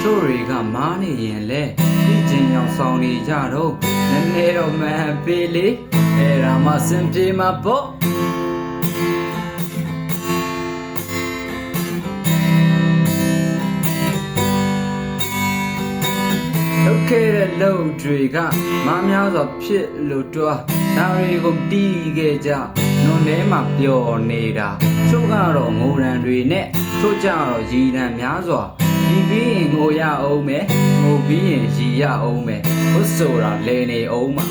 ချို့တွေကမားနေရင်လဲပြီးချင်းရောက်ဆောင်နေကြတော့နည်းနည်းတော့မှန်ပေးလေအဲ့ဒါမှစင်ပြေမှာပေါ့လုပ်ခဲ့တဲ့လုံတွေကမများစွာဖြစ်လို့တွားဒါတွေကိုတီးခဲ့ကြနွန်ထဲမှာပျော်နေတာချို့ကတော့ငိုရံတွေနဲ့ချို့ကြတော့ရည်ရန်များစွာဒီပြီးရင်ငိုရအောင်မယ်ငိုပြီးရင်ရည်ရအောင်မယ်ဟုတ်ဆိုတာလဲနေအောင်မှာ